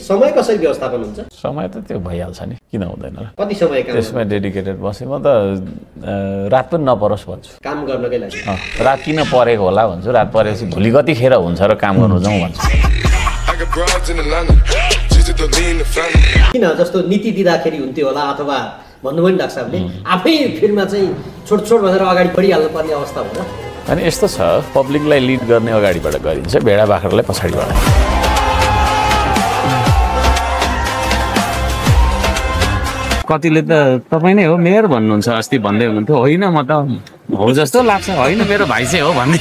समय कसरी व्यवस्थापन हुन्छ? समय त त्यो भइहाल्छ नि, किन हुँदैन र? कति समय काम? त्यसमा डेडिकेटेड बसेँ म त। रात पनि नपरोस् भन्छु काम गर्नकै लागि। रात किन परेको होला भन्छु, रात परेपछि भोलि कतिखेर हुन्छ र काम गर्नु जाउँ भन्छु। किन जस्तो नीति दिँदाखेरि हुन्थ्यो होला, अथवा भन्नुभयो नि डाक्टर साहबले आफै फिल्डमा चाहिँ छोड भनेर अगाडि बढिहाल्नु पर्ने अवस्था हो र? अनि यस्तो छ, पब्लिकलाई लिड गर्ने अगाडिबाट गरिन्छ, भेडा बाख्रालाई पछाडिबाट। कतिले त तपाईँ नै हो मेयर भन्नुहुन्छ, अस्ति भन्दै हुनुहुन्थ्यो। होइन म त हो जस्तो लाग्छ, होइन मेरो भाइ चाहिँ हो भन्ने।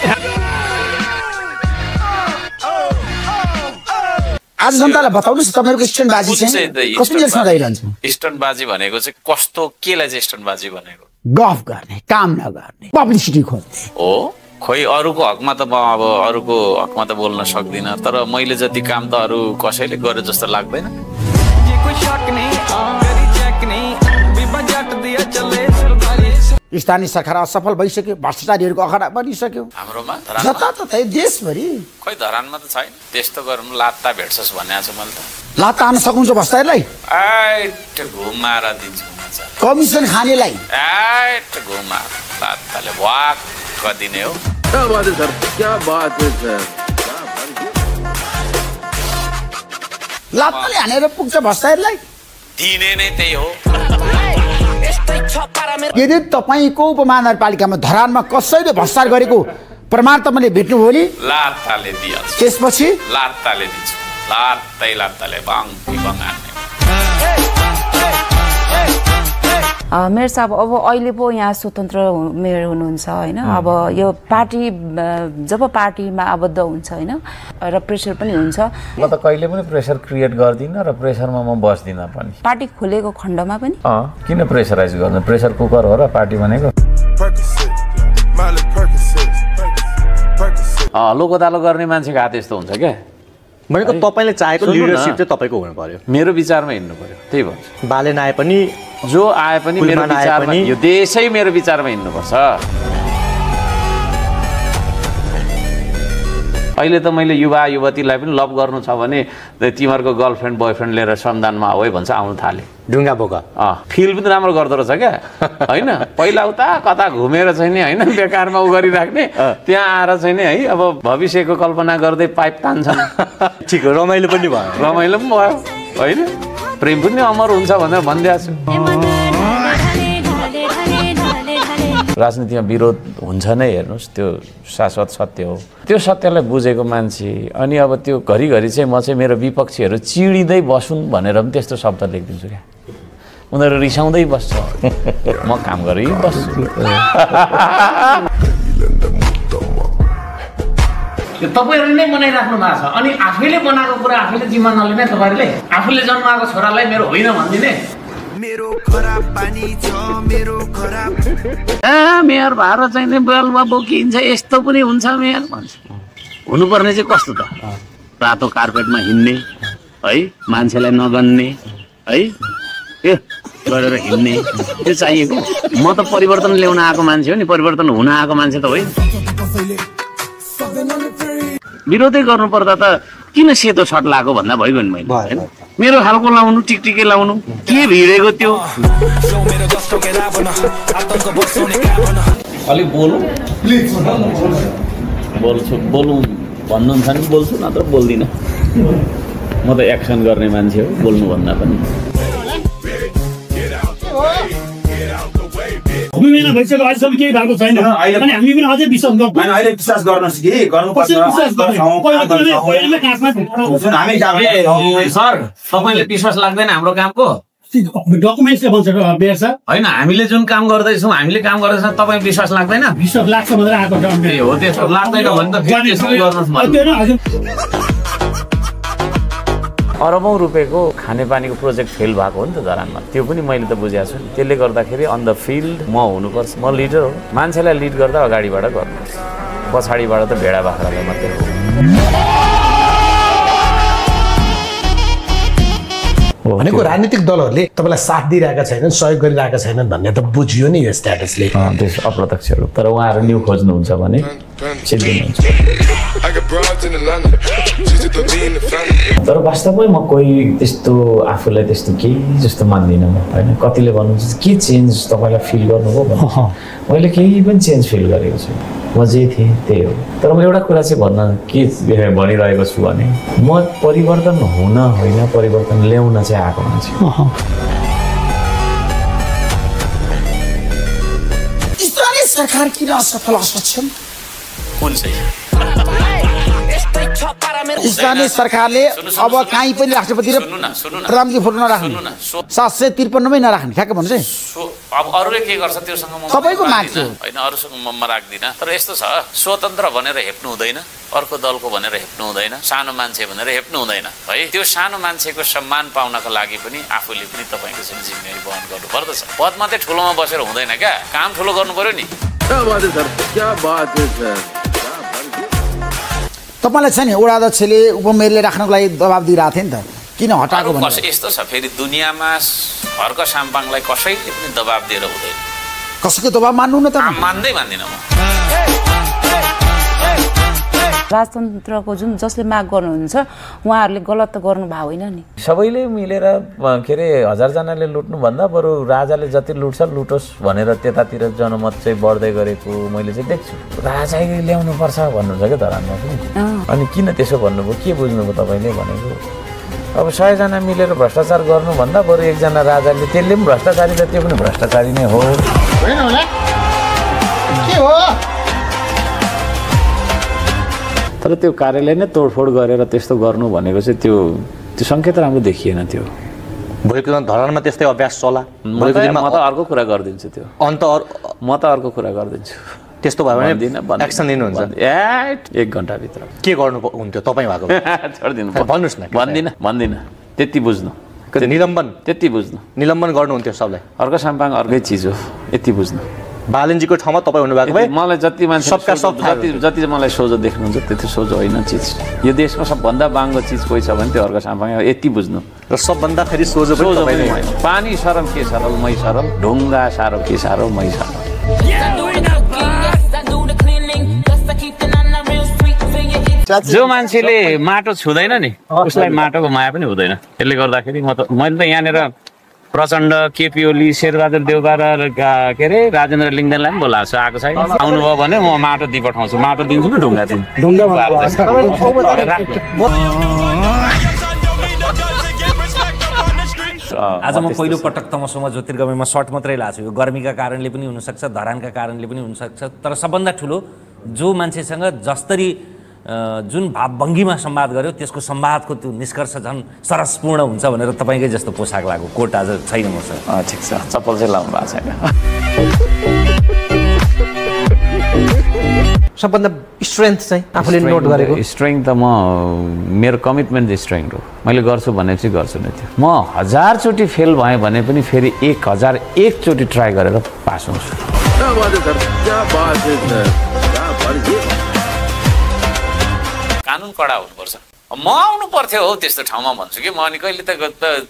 आज जनतालाई बताउनुस् तपाईहरुको स्टन्टबाजी चाहिँ कस्तो जेलसमा गइरहन्छ? स्टन्टबाजी भनेको चाहिँ कस्तो, केलाई चाहिँ स्टन्टबाजी भनेको? गफ गर्ने, काम नगर्ने, पब्लिसिटी खोज्ने हो। खोइ अरूको हकमा त म अब अरूको हकमा त बोल्न सक्दिनँ, तर मैले जति काम त अरू कसैले गरे जस्तो लाग्दैन। स्थानीय सरकार असफल भइसक्यो, भ्रष्टाचारीहरूको अखडा बनिसक्यो हाम्रोमा जताततै देशभरि। खोइ धरानमा त छैन त्यस्तो गर्नु, लात्ता भेट्छस् भन्ने छ मैले त। लात्ता हान्न सक्नुहुन्छ भ्रष्टाचारीलाई? घुमाएर दिन्छु कमिसन खानेलाई घुमा लात्ताले वाक्क दिने हो। क्या बात है सर, क्या बात है सर। लात्ताले हानेर पुग्छ भ्रष्टाचारीलाई? दिने नै त्यही हो। यदि तपाईको उपमहानगरपालिकामा धरानमा कसैले भ्रष्टाचार गरेको प्रमाण तपाईँले भेट्नुभयो भने लात्ताले दिइहाल्छ, त्यसपछि लात्ताले दिन्छु, लात्ताले बङ्गाल्ने। मेयर साहब अब अहिले पो यहाँ स्वतन्त्र मेयर हुनुहुन्छ होइन, अब यो पार्टी जब पार्टीमा आबद्ध हुन्छ होइन र प्रेसर पनि हुन्छ। म त कहिले पनि प्रेसर क्रिएट गर्दिनँ र प्रेसरमा म बस्दिनँ पनि। पार्टी खोलेको खण्डमा पनि किन प्रेसराइज गर्नु? प्रेसर कुकर हो र पार्टी भनेको। लोकअदालत गर्ने मान्छेको हात यस्तो हुन्छ क्या। भनेको तपाईले चाहेको लिडरशिप चाहिँ तपाईको हुनु पर्यो। मेरो विचारमा हिँड्नु पर्यो, त्यही भन्छ। बाले नआए पनि जो आए पनि मेरो विचारमा, यो देशै मेरो विचारमा हिँड्नुपर्छ। अहिले त मैले युवा युवतीलाई पनि लभ गर्नु छ भने तिमीहरूको गर्लफ्रेन्ड बोयफ्रेन्ड लिएर सन्धानमा आऊ है भन्छ, आउनु थाले। ढुङ्गा बोका फिल पनि राम्रो गर्दो रहेछ क्या होइन। पहिला उता कता घुमेर चाहिँ नि होइन बेकारमा उ गरिराख्ने, त्यहाँ आएर चाहिँ नि है अब भविष्यको कल्पना गर्दै पाइप तान्छन्। ठिक हो, रमाइलो पनि भयो, रमाइलो पनि भयो होइन। प्रेम पनि अमर हुन्छ भनेर भनिदिएको छु। राजनीतिमा विरोध हुन्छ नै, हेर्नुहोस् त्यो शाश्वत सत्य हो। त्यो सत्यलाई बुझेको मान्छे अनि अब त्यो घरिघरि चाहिँ म चाहिँ मेरो विपक्षीहरू चिडिँदै बसुन् भनेर पनि त्यस्तो शब्द लेखिदिन्छु क्या। उनीहरू रिसाउँदै बस्छ, म काम गरि बस्छु। यो तपाईहरुले नै बनाइराख्नु भएको छ, अनि आफैले बनाएको कुरा आफैले जिम्मा नलिने तपाईहरुले। आफूले जन्माएको छोरालाई मेरो होइन भनिदिने। मेरो खराब पानी छ, मेरो खराब मेयर भएर चाहिँ नि बलमा बोकिन्छ, यस्तो पनि हुन्छ मेयर भन्छ। हुनुपर्ने चाहिँ कस्तो त? रातो कार्पेटमा हिँड्ने है, मान्छेलाई नगन्ने है, ए गरेर हिँड्ने, त्यो चाहिएको। म त परिवर्तन ल्याउन आएको मान्छे हो नि, परिवर्तन हुन आएको मान्छे त होइन। विरोधै गर्नु पर्दा त किन सेतो सर्ट लगाएको भन्दा भइगयो नि मैले हैन। मेरो खालको लाउनु, टिकटिके लाउनु, के भिडेको त्यो। अलिक बोलौँ प्लिज। बोल्छु, बोलौँ भन्नुहुन्छ नि बोल्छु, नत्र बोल्दिनँ। म त एक्सन गर्ने मान्छे हो, बोल्नुभन्दा पनि। महिना भइसक्यो अहिलेसम्म केही भएको छैन, अनि हामी पनि अझै विश्वास गर्छौँ। अहिले विश्वास गर्नुहोस् कि गर्नुपर्छ। सर तपाईँले विश्वास लाग्दैन हाम्रो कामको? डकुमेन्ट्सले भन्छ मेयर साहब। होइन, हामीले जुन काम गर्दैछौँ, हामीले काम गर्दैछौँ, तपाईँ विश्वास लाग्दैन? विश्वास लाग्छ भनेर आएको हो, त्यस्तो लाग्दैन भने त अरबौँ रुपियाँको खानेपानीको प्रोजेक्ट फेल भएको हो नि त धरानमा। त्यो पनि मैले त बुझेको छु नि। त्यसले गर्दाखेरि अन द फिल्ड म हुनुपर्छ, म लिडर हो। मान्छेलाई लिड गर्दा अगाडिबाट गर्नुपर्छ, पछाडिबाट त भेडा बाख्रालाई मात्रै हो। भनेको राजनीतिक दलहरूले तपाईँलाई साथ दिइरहेका छैनन्, सहयोग गरिरहेका छैनन् भन्ने त बुझियो नि यो स्ट्याटसले। त्यस अप्रत्यक्ष रूप। तर उहाँहरू न्यू खोज्नुहुन्छ भने सिद्धिनुहुन्छ। तर वास्तवमै म कोही त्यस्तो आफूलाई त्यस्तो केही जस्तो मान्दिनँ म होइन। कतिले भन्नुहुन्छ के चेन्ज तपाईँलाई फिल गर्नुभयो भन्नु, मैले केही पनि चेन्ज फिल गरेको छु, म जे थिएँ त्यही हो। तर म एउटा कुरा चाहिँ भनिरहेको छु भने म परिवर्तन हुन होइन, परिवर्तन ल्याउन चाहिँ आएको मान्छे। स्थानीय सरकार किन असफल असक्षम? कुन चाहिँ स्थानीय सरकारले अब कहीँ पनि राष्ट्रपति र प्रधानमन्त्री फोटो नराख्ने, 753 नराख्ने, ठ्याक्क भन्नु चाहिँ। अब अरूले के गर्छ त्योसँग म तपाईँको माग थियो होइन, अरूसँग म राख्दिनँ। तर यस्तो छ, स्वतन्त्र भनेर हेप्नु हुँदैन, अर्को दलको भनेर हेप्नु हुँदैन, सानो मान्छे भनेर हेप्नु हुँदैन है। त्यो सानो मान्छेको सम्मान पाउनको लागि पनि आफूले पनि तपाईँको चाहिँ जिम्मेवारी वहन गर्नुपर्दछ। पद मात्रै ठुलोमा बसेर हुँदैन क्या, काम ठुलो गर्नु पर्यो नि। तपाईँलाई छ नि वडा अध्यक्षले उपमेयरले राख्नको लागि दबाब दिइरहेको थियो नि त, किन हटाएको भने? यस्तो छ, फेरि दुनियाँमा हर्क साम्पाङलाई कसैले पनि दबाब दिएर हुँदैन। कसैको दबाब मान्नु न त? मान्दिनँ म। राजतन्त्रको जुन जसले माग गर्नुहुन्छ उहाँहरूले गलत त गर्नुभएको होइन नि। सबैले मिलेर के अरे 1000जनाले लुट्नुभन्दा बरु राजाले जति लुट्छ लुटोस् भनेर त्यतातिर जनमत चाहिँ बढ्दै गरेको मैले चाहिँ देख्छु। राजाले ल्याउनुपर्छ भन्नुहुन्छ क्या धरानमा पनि। अनि किन त्यसो भन्नुभयो, के बुझ्नुभयो तपाईँले भनेको? अब 100 जना मिलेर भ्रष्टाचार गर्नुभन्दा बरु एकजना राजाले त्यसले पनि भ्रष्टाचारी र त्यो पनि भ्रष्टाचारी नै हो। के हो? तर त्यो कार्यालय नै तोडफोड गरेर त्यस्तो गर्नु भनेको चाहिँ त्यो सङ्केत राम्रो देखिएन। त्यो भोलिको दिन धरानमा त्यस्तै अभ्यास चला, भोलिको दिनमा म त अर्को कुरा गरिदिन्छु। त्यो म त अर्को कुरा गरिदिन्छु। त्यस्तो भयो भने एक्सन लिनुहुन्छ? 1 घन्टाभित्र के गर्नु हुन्थ्यो तपाईँ भएको? छोडिदिनु, भन्नुहोस् न। भन्दिनँ, त्यति बुझ्नु, निलम्बन, त्यति बुझ्नु, निलम्बन गर्नुहुन्थ्यो सबलाई। अर्को साम्पाङ अर्कै चिज हो, यति बुझ्नु। बालनजीको ठाउँमा तपाईँ हुनुभएको भए मलाई जति मान्छे जति मलाई सोझो देख्नुहुन्छ त्यति सोझो होइन चिज। यो देशमा सबभन्दा बाङ्गो चिज कोही छ भने त्यो अर्को साम्पाङ, यति बुझ्नु। र सबभन्दा फेरि सोझो पनि पानी सरल के सरल मै सरल, ढुङ्गा साह्रो के साह्रो मै सरल। जो मान्छेले माटो छुँदैन नि उसलाई माटोको माया पनि हुँदैन। त्यसले गर्दाखेरि मैले त यहाँनिर प्रचण्ड, केपी ओली, शेरबहादुर देउबा र के अरे राजेन्द्र लिङ्गदेनलाई पनि बोलाएको छु, आएको छैन। आउनुभयो भने म माटो दिइ पठाउँछु, माटो दिन्छु कि ढुङ्गा दिन्छु। आज म पहिलो पटक तमसोमा ज्योतिर्गमयमा सर्ट मात्रै लाएको छु। यो गर्मीका कारणले पनि हुनसक्छ, धरानका कारणले पनि हुनसक्छ। तर सबभन्दा ठुलो जो मान्छेसँग जसरी जुन भावभङ्गीमा संवाद गर्यो त्यसको संवादको त्यो निष्कर्ष झन् सरसपूर्ण हुन्छ भनेर तपाईँकै जस्तो पोसाक लाग्यो। कोट आज छैन मसँग। ठिक छ, चप्पल चाहिँ लाउनु भएको छैन। सबभन्दा स्ट्रेन्थ चाहिँ आफूले नोट गरेको स्ट्रेङ्थ त मेरो कमिटमेन्ट स्ट्रेङ्थ हो। मैले गर्छु भनेपछि गर्छु नै थियो। म 1000 चोटि फेल भएँ भने पनि फेरि 1001 चोटि ट्राई गरेर पास हुन्छु। कानुन कडा हुनुपर्छ। म आउनु पर्थ्यो हो त्यस्तो ठाउँमा भन्छु कि म। अनि कहिले त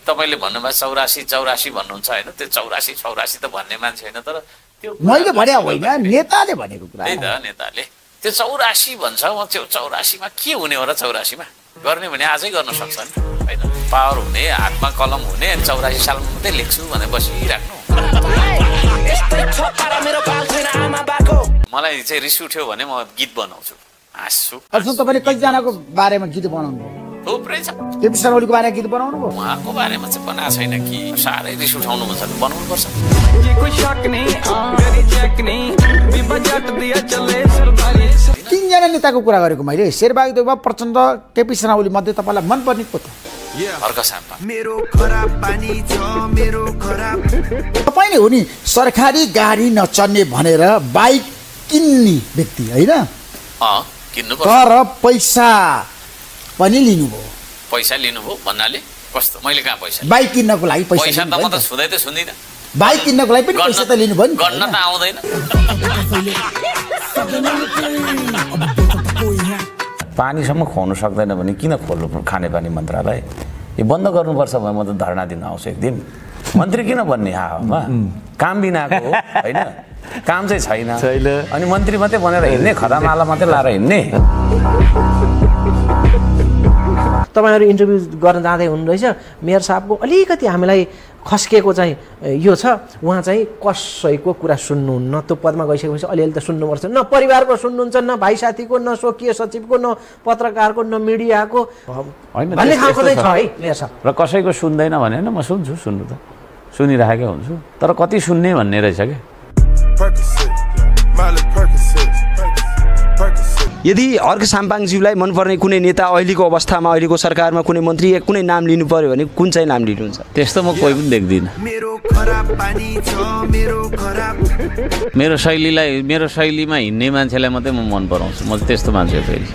तपाईँले भन्नुभयो 84 भन्नुहुन्छ होइन, त्यो 84 त भन्ने मान्छे होइन। तर त्यो मैले भने होइन, नेताले भनेको कुरा। त्यही त, नेताले त्यो 84 भन्छ। म त्यो 84मा के हुने हो र? 84मा गर्ने भने आजै गर्न सक्छ नि होइन? पावर हुने, हातमा कलम हुने, 84 सालमा मात्रै लेख्छु भने बसिराख्नु। मलाई चाहिँ रिस उठ्यो भने म गीत बनाउँछु, हाँस्छु। तपाईँले कतिजनाको बारेमा गीत बनाउनु भयो? थुप्रै छ। केपी शर्मा ओलीको बारेमा गीत बनाउनु भयो? उहाँको बारेमा चाहिँ बनाएको छैन कि साह्रै रिस उठाउनु भन्छ भने बनाउनु पर्छ। तीनजना नेताको कुरा गरेको मैले, शेरबहादुर देउबा, प्रचण्ड, केपी शर्मा ओली मध्ये तपाईँलाई मनपर्ने को त? अर्को साम्पाङ। तपाईँले हो नि सरकारी गाडी नचल्ने भनेर बाइक किन्ने व्यक्ति होइन? तर पैसा पनि लिनुभयो। पैसा लिनुभयो भन्नाले कस्तो? मैले कहाँ पैसा? बाइक किन्नको लागि पैसा त म त छुँदै त छुँदिनँ। बाइक किन्नको लागि पनि पैसा त लिनुभयो नि। गर्न त आउँदैन। पानीसम्म खुवाउनु सक्दैन भने किन खोल्नु खानेपानी मन्त्रालय? यो बन्द गर्नुपर्छ भने म त धरना दिन आउँछु एक दिन। मन्त्री किन बन्ने हावामा? काम बिनाको हो होइन? काम चाहिँ छैन अनि मन्त्री मात्रै बनेर हिँड्ने खदामाला मात्रै लाएर हिँड्ने तपाईँहरू इन्टरभ्यू गर्न जाँदै हुनुहुँदैछ मेयर साहबको अलिकति हामीलाई खस्किएको चाहिँ यो छ उहाँ चाहिँ कसैको कुरा सुन्नुहुन्न त्यो पदमा गइसकेपछि अलिअलि त सुन्नुपर्छ न परिवारको सुन्नुहुन्छ न भाइ साथीको न स्वकीय सचिवको न पत्रकारको न मिडियाको भन्ने खालको चाहिँ छ है मेयर साहब र कसैको सुन्दैन भने म सुन्छु सुन्नु त सुनिरहेकै हुन्छु तर कति सुन्ने भन्ने रहेछ क्या यदि अर्क साम्पाङज्यूलाई मनपर्ने कुनै नेता अहिलेको अवस्थामा अहिलेको सरकारमा कुनै मन्त्री कुनै नाम लिनु पर्यो भने कुन चाहिँ नाम लिनुहुन्छ त्यस्तो म कोही पनि देख्दिनँ मेरो शैलीमा हिँड्ने मान्छेलाई मात्रै म मन पराउँछु म त्यस्तो मान्छे फेरि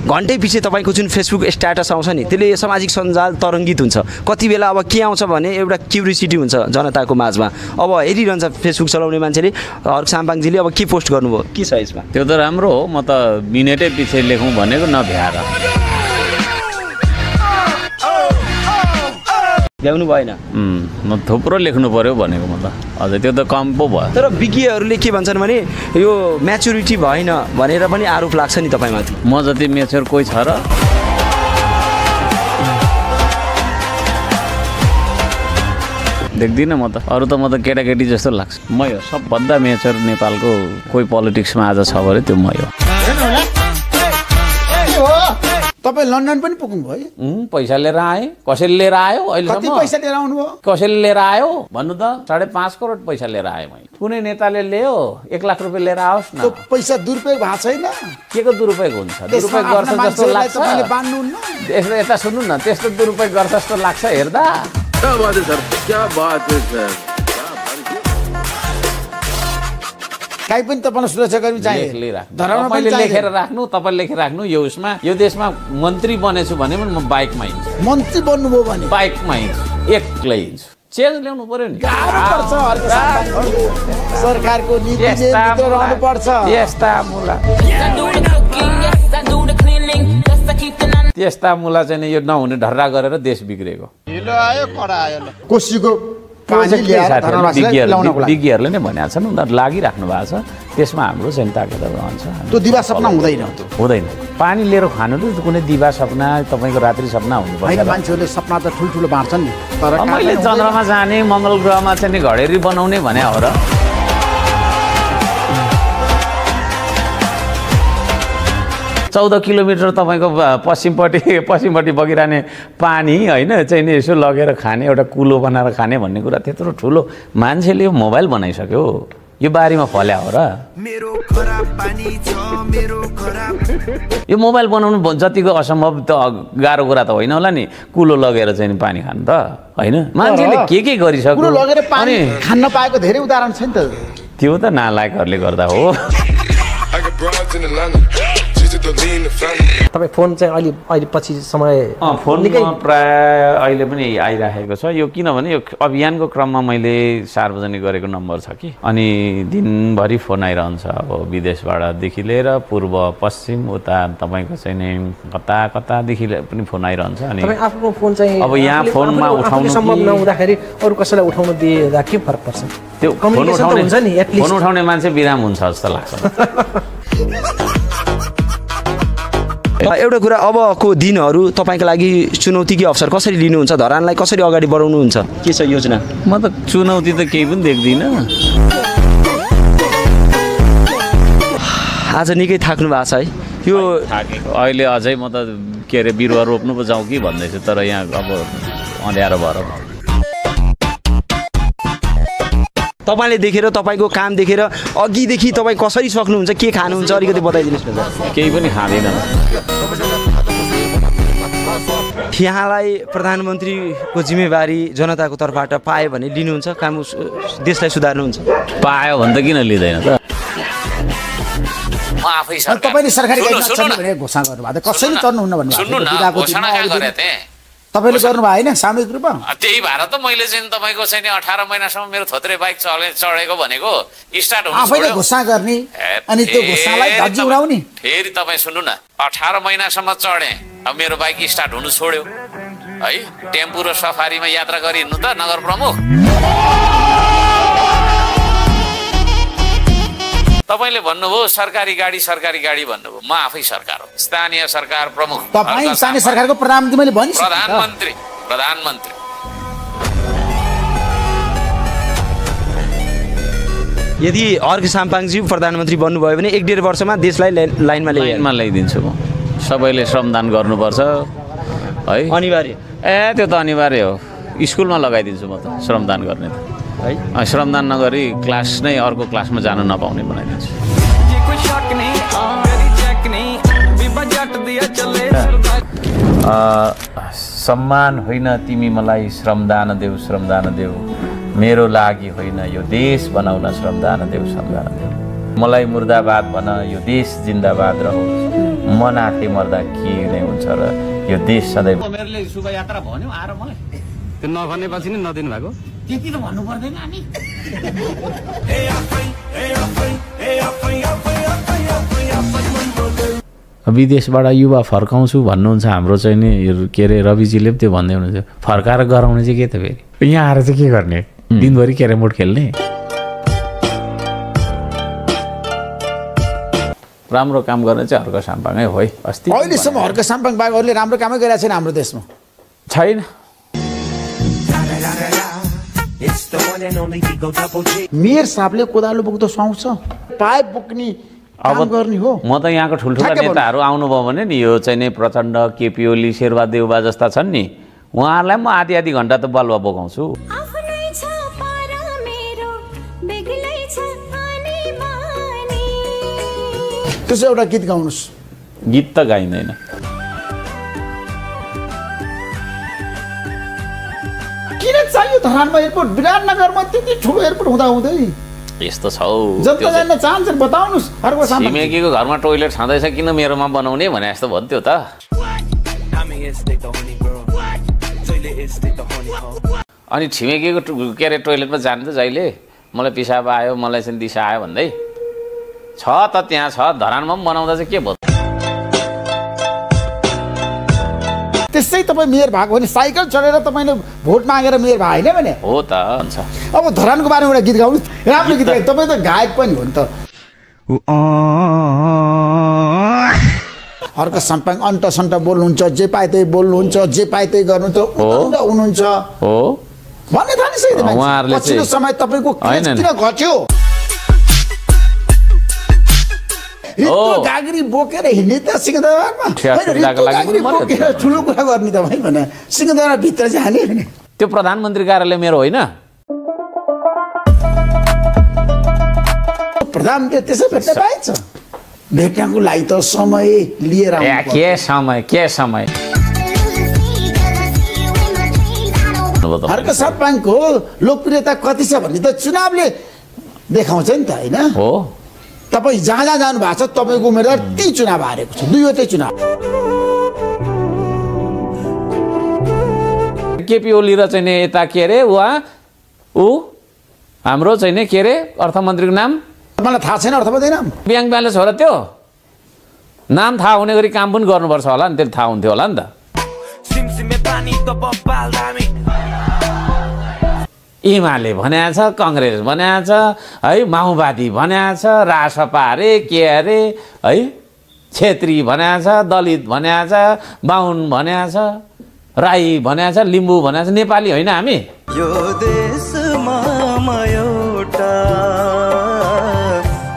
घन्टै पछि तपाईँको जुन फेसबुक स्ट्याटस आउँछ नि त्यसले सामाजिक सञ्जाल तरङ्गित हुन्छ कति बेला अब के आउँछ भने एउटा क्युरियोसिटी हुन्छ जनताको माझमा अब हेरिरहन्छ फेसबुक चलाउने मान्छेले अर्क साम्पाङजीले अब के पोस्ट गर्नुभयो के छ यसमा त्यो त राम्रो हो म त मिनेटै पछि लेखौँ भनेको नभ्याएर ल्याउनु भएन म थुप्रो लेख्नु पर्यो भनेको म त अझै त्यो त कम पो भयो तर विज्ञहरूले के भन्छन् भने यो म्याच्युरिटी भएन भनेर पनि आरोप लाग्छ नि तपाईँमाथि म जति म्याच्योर कोही छ र देख्दिनँ म त अरू त म त केटाकेटी जस्तो लाग्छ म यो सबभन्दा म्याच्योर नेपालको कोही पोलिटिक्समा आज छ भने त्यो म हो तपाईँ लन्डन पनि पुग्नुभयो पैसा लिएर आएँ कसैले लिएर आयो कति पैसा लिएर आउनुभयो कसैले लिएर आयो भन्नु त 5.5 करोड पैसा लिएर आएँ मैले कुनै नेताले ल्यायो 1 लाख रुपियाँ लिएर आओस् न पैसा दुरुपयोग भएको छैन के को दुरुपयोग हुन्छ दुरुपयोग गर्छ जस्तो लाग्छ यता सुन्नु न त्यस्तो दुरुपयोग गर्छ जस्तो लाग्छ हेर्दा काहीँ पनि तपाईँलाई सुरक्षाकर्मी चाहिए तपाईँले लेखेर राख्नु तपाईँले लेखेर राख्नु यो उसमा यो देशमा मन्त्री बनेछु भने पनि म बाइकमा हिँड्छु मन्त्री बन्नुभयो भने बाइकमा हिँड्छु एक्लै हिँड्छु चेन्ज ल्याउनु पर्यो नि सरकारको नीति रहनु पर्छ त्यस्ता मुला चाहिँ यो नहुने ढर्रा गरेर देश बिग्रेको कोसीको विज्ञहरूले नै भनेको छ नि उनीहरू लागिराख्नु भएको छ त्यसमा हाम्रो चाहिँ ताकत रहन्छ त्यो दिवा सपना हुँदैन पानी लिएर खानु त कुनै दिवा सपना तपाईँको रात्रि सपना हुनुपर्छ मान्छेहरूले सपना त ठुल्ठुलो बाँड्छन् नि तर मैले चन्द्रमा जाने मङ्गल ग्रहमा चाहिँ घडेरी बनाउने भने हो र 14 किलोमिटर तपाईँको पश्चिमपट्टि बगिरहने पानी होइन चाहिँ यसो लगेर खाने एउटा कुलो बनाएर खाने भन्ने कुरा त्यत्रो ठुलो मान्छेले यो मोबाइल बनाइसक्यो यो बारीमा फल्या हो र यो मोबाइल बनाउनु जतिको असम्भव त गाह्रो कुरा त होइन होला नि कुलो लगेर चाहिँ पानी खानु त होइन मान्छेले के गरिसक्यो कुलो लगेर पानी खान पाएको धेरै उदाहरण छ नि त त्यो त नालायकहरूले गर्दा हो तपाईँ फोन चाहिँ अहिले पछि समय फोनमा प्राय अहिले पनि आइराखेको छ यो किनभने यो अभियानको क्रममा मैले सार्वजनिक गरेको नम्बर छ कि अनि दिनभरि फोन आइरहन्छ अब विदेशबाटदेखि लिएर पूर्व पश्चिम उता तपाईँको चाहिँ नि कता कतादेखि पनि फोन आइरहन्छ अनि आफ्नो फोन चाहिँ अब यहाँ फोनमा उठाउनु सम्भव नहुँदाखेरि अरू कसैलाई उठाउन दिएदा के फरक पर्छ त्यो फोन उठाउने मान्छे विराम हुन्छ जस्तो लाग्छ एउटा कुरा अबको दिनहरू तपाईँको लागि चुनौती कि अवसर कसरी लिनुहुन्छ धरानलाई कसरी अगाडि बढाउनुहुन्छ के छ योजना म त चुनौती त केही पनि देख्दिनँ आज निकै थाक्नु भएको छ है यो अहिले अझै म त के अरे बिरुवा रोप्नु पो जाउँ कि भन्दैछु तर यहाँ अब अँध्यारो भएर तपाईँले देखेर तपाईँको काम देखेर अघिदेखि तपाईँ कसरी सक्नुहुन्छ के खानुहुन्छ अलिकति बताइदिनुहोस् न केही पनि खाँदैन यहाँलाई प्रधानमन्त्रीको जिम्मेवारी जनताको तर्फबाट पायो भने लिनुहुन्छ काम देशलाई सुधार्नुहुन्छ पायो भने त किन लिँदैन त तपाईँले सरकारी घोषणा गर्नुभएको कसैले चढ्नुहुन्न भन्नुभएको तपाईँले गर्नुभयो होइन सामूहिक रूपमा त्यही भएर त मैले चाहिँ तपाईँको चाहिँ 18 महिनासम्म मेरो थोत्रे बाइक चढेको भनेको स्टार्ट हुनु आफैले घोषणा गर्ने अनि त्यो घोषणालाई धज्जी उडाउने फेरि तपाईँ सुन्नु न 18 महिनासम्म चढेँ अब मेरो बाइक स्टार्ट हुनु छोड्यो है टेम्पू र सफारीमा यात्रा गरिहिँड्नु त नगर प्रमुख तपाईले भन्नुभयो सरकारी गाडी भन्नुभयो म आफै सरकार हो स्थानीय सरकार प्रमुख तपाईँ स्थानीय सरकारको प्रधानमन्त्री मैले भनिसकेँ प्रधानमन्त्री यदि अर्क साम्पाङजी प्रधानमन्त्री बन्नुभयो भने 1.5 वर्षमा देशलाई लाइनमा ल्याइदिन्छु म सबैले श्रमदान गर्नुपर्छ है अनिवार्य त्यो त अनिवार्य हो स्कुलमा लगाइदिन्छु म त श्रमदान गर्ने त है श्रमदान नगरी क्लास नै अर्को क्लासमा जान नपाउने बनाइदिन्छु सम्मान होइन तिमी मलाई श्रमदान देऊ मेरो लागि होइन यो देश बनाउन श्रमदान देऊ मलाई मुर्दाबाद भन यो देश जिन्दाबाद रहोस् म नाथे मर्दा के नै हुन्छ र यो देश सधैँ मेरोले शुभयात्रा भन्यो आएर मलाई त्यो नभनेपछि नि नदिनु भएको त्यति त भन्नु पर्दैन नि विदेशबाट युवा फर्काउँछु भन्नुहुन्छ हाम्रो चाहिँ नि के अरे रविजीले पनि त्यो भन्दै हुनुहुन्छ फर्काएर गराउने चाहिँ के त फेरि यहाँ आएर चाहिँ के गर्ने दिनभरि क्यारम बोर्ड खेल्ने राम्रो काम गर्ने चाहिँ हर्क साम्पाङै हो है अस्ति अहिलेसम्म हर्क साम्पाङ बागहरूले राम्रो कामै गरिरहेको छैन हाम्रो देशमा छैन मेयर साहबले कोदालो बोक्दो सुहाउँछ पाइप बोक्ने काम गर्ने हो म त यहाँको ठुल्ठुला नेताहरू आउनुभयो भने नि यो चाहिँ नि प्रचण्ड केपी ओली शेरबहादुर देउबा जस्ता छन् नि उहाँहरूलाई म आधी घन्टा त बलुवा बोकाउँछु त्यसो एउटा गीत गाउनुहोस् गीत त गाइँदैन किन चाहियो धरानमा एयरपोर्ट विराटनगरमा त्यति ठुलो एयरपोर्ट हुँदै यस्तो छ जनता जान्न चाहन्छन् बताउनुहोस् छिमेकीको घरमा टोइलेट छँदैछ किन मेरोमा बनाउने भने जस्तो भन्थ्यो त अनि छिमेकीको के अरे टोइलेटमा जानु त जहिले मलाई पिसाब आयो मलाई चाहिँ दिशा आयो भन्दै छ त त्यहाँ छ धरानमा पनि बनाउँदा चाहिँ के भयो त्यसै तपाईँ मेयर भएको भने साइकल चढेर तपाईँले भोट मागेर मेयर भयो होइन भने हो त हुन्छ अब धरानको बारेमा एउटा गीत गाउनु राम्रो गीत गाए तपाईँ त गायक पनि हो नि त हर्क साम्पाङ अन्ट सन्ट बोल्नुहुन्छ जे पाए त्यही बोल्नुहुन्छ जे पाए त्यही गर्नुहुन्छ हुनुहुन्छ हो भन्ने थालिसक्यो पछिल्लो समय तपाईँको किन घट्यो गाग्री बोकेर हिँड्ने त सिंहदरबारमा ठुलो कुरा गर्ने त भाइ भने सिंहदरबार भित्र जाने भने त्यो प्रधानमन्त्री कार्यालय मेरो होइन प्रधानमन्त्री त्यसै भेट्न पाइन्छ भेट्नको लागि त समय लिएर के समय हर्क साम्पाङको लोकप्रियता कति छ भन्ने त चुनावले देखाउँछ नि त होइन हो तपाईँ जहाँ जानु भएको छ तपाईँको उम्मेदवार ती चुनाव हारेको छ दुईवटै चुनाव केपी ओली र चाहिँ यता के अरे ऊ हाम्रो चाहिँ के अरे अर्थमन्त्रीको नाम मलाई थाहा छैन अर्थमन्त्री नाम ब्याङ्क ब्यालेन्स हो र त्यो नाम थाहा हुने गरी काम पनि गर्नुपर्छ होला नि त्यसले थाहा हुन्थ्यो होला नि त एमाले भनेको छ कङ्ग्रेस भनेको छ है माओवादी भनेको छ रासपा अरे के अरे है छेत्री भनेको छ दलित भनेको छ बाहुन भनेको छ राई भनेको छ लिम्बू भनेको छ नेपाली होइन हामी यो देशमा एउटा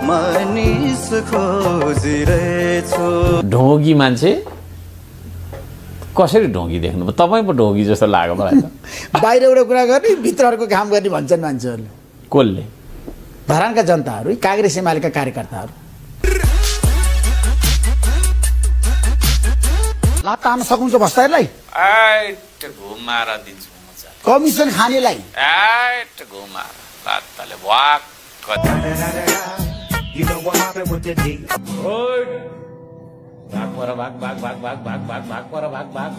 मानिस खोजिरहेछु ढोगी मान्छे कसरी ढोगी देख्नु तपाईँ पो ढोगी जस्तो लाग्यो मलाई त बाहिर एउटा कुरा गर्ने भित्रहरूको काम गर्ने भन्छन् मान्छेहरूले कसले धरानका जनताहरू काङ्ग्रेस एमालेका कार्यकर्ताहरू लात हान्न सक्नुहुन्छ भ्रष्टाचारीलाई घुमाएर दिन्छु कमिसन खानेलाई घुमाएर लातले वाक भाग पर भाग